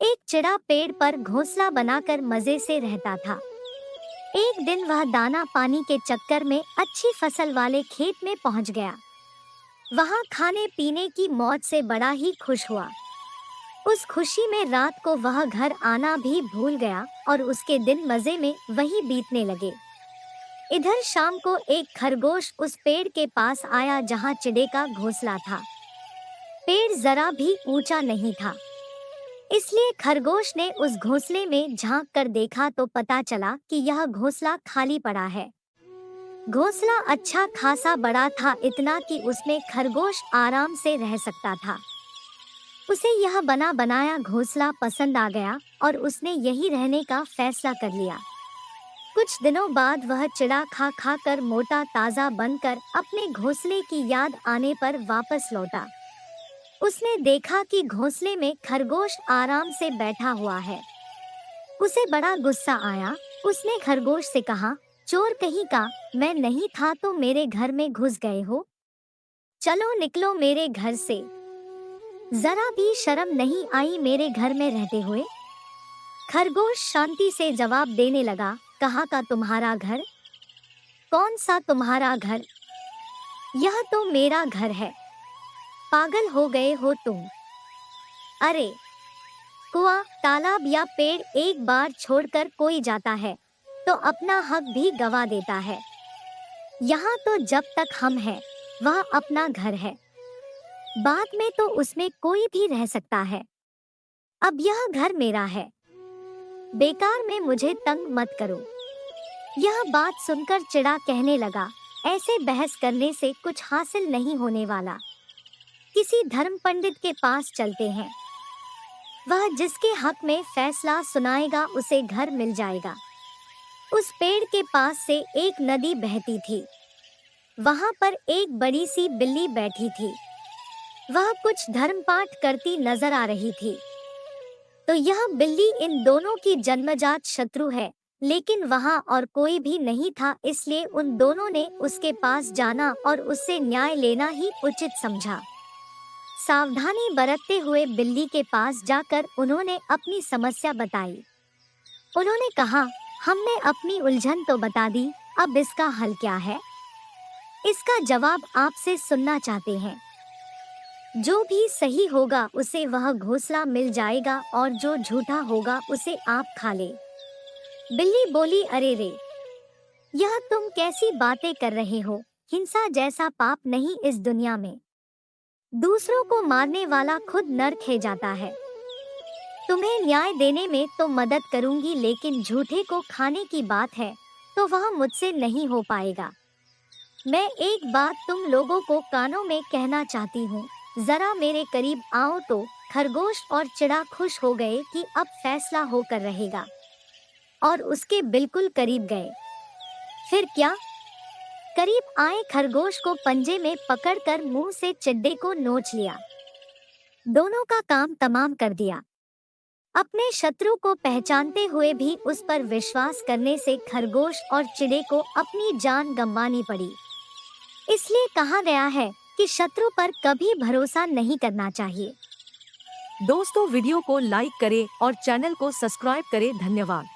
एक चिड़ा पेड़ पर घोंसला बनाकर मजे से रहता था। एक दिन वह दाना पानी के चक्कर में अच्छी फसल वाले खेत में पहुंच गया। वहां खाने पीने की मौज से बड़ा ही खुश हुआ। उस खुशी में रात को वह घर आना भी भूल गया और उसके दिन मजे में वही बीतने लगे। इधर शाम को एक खरगोश उस पेड़ के पास आया जहां चिड़े का घोंसला था। पेड़ जरा भी ऊंचा नहीं था, इसलिए खरगोश ने उस घोंसले में झांक कर देखा तो पता चला कि यह घोंसला खाली पड़ा है। घोंसला अच्छा खासा बड़ा था, इतना कि उसमें खरगोश आराम से रह सकता था। उसे यह बना बनाया घोंसला पसंद आ गया और उसने यही रहने का फैसला कर लिया। कुछ दिनों बाद वह चिड़ा खा खा कर मोटा ताजा बनकर अपने घोंसले की याद आने पर वापस लौटा। उसने देखा कि घोंसले में खरगोश आराम से बैठा हुआ है। उसे बड़ा गुस्सा आया। उसने खरगोश से कहा, चोर कहीं का, मैं नहीं था तो मेरे घर में घुस गए हो। चलो निकलो मेरे घर से। जरा भी शर्म नहीं आई मेरे घर में रहते हुए। खरगोश शांति से जवाब देने लगा, कहाँ का तुम्हारा घर? कौन सा तुम्हारा घर? यह तो मेरा घर है। पागल हो गए हो तुम? अरे, कुआं, तालाब या पेड़ एक बार छोड़कर कोई जाता है तो अपना हक भी गवा देता है। यहाँ तो जब तक हम हैं, वह अपना घर है। बाद में तो उसमें कोई भी रह सकता है। अब यह घर मेरा है। बेकार में मुझे तंग मत करो। यह बात सुनकर चिड़ा कहने लगा, ऐसे बहस करने से कुछ हासिल नहीं होने वाला। किसी धर्म पंडित के पास चलते हैं। वह जिसके हक में फैसला सुनाएगा उसे घर मिल जाएगा। उस पेड़ के पास से एक नदी बहती थी। वहां पर एक बड़ी सी बिल्ली बैठी थी। वह कुछ धर्म पाठ करती नजर आ रही थी। तो यह बिल्ली इन दोनों की जन्मजात शत्रु है, लेकिन वहां और कोई भी नहीं था, इसलिए उन दोनों ने उसके पास जाना और उससे न्याय लेना ही उचित समझा। सावधानी बरतते हुए बिल्ली के पास जाकर उन्होंने अपनी समस्या बताई। उन्होंने कहा, हमने अपनी उलझन तो बता दी, अब इसका हल क्या है? इसका जवाब आपसे सुनना चाहते हैं। जो भी सही होगा उसे वह घोंसला मिल जाएगा और जो झूठा होगा उसे आप खा ले। बिल्ली बोली, अरे रे, यह तुम कैसी बातें कर रहे हो? हिंसा जैसा पाप नहीं इस दुनिया में। दूसरों को मारने वाला खुद नर्क है जाता है। तुम्हें न्याय देने में तो मदद करूंगी, लेकिन झूठे को खाने की बात है तो वह मुझसे नहीं हो पाएगा। मैं एक बात तुम लोगों को कानों में कहना चाहती हूँ, जरा मेरे करीब आओ। तो खरगोश और चिड़ा खुश हो गए कि अब फैसला होकर रहेगा और उसके बिल्कुल करीब गए। फिर क्या? करीब आए खरगोश को पंजे में पकड़कर मुंह से चिड्डे को नोच लिया। दोनों का काम तमाम कर दिया। अपने शत्रु को पहचानते हुए भी उस पर विश्वास करने से खरगोश और चिड़े को अपनी जान गंवानी पड़ी। इसलिए कहा गया है कि शत्रु पर कभी भरोसा नहीं करना चाहिए। दोस्तों, वीडियो को लाइक करें और चैनल को सब्सक्राइब करें। धन्यवाद।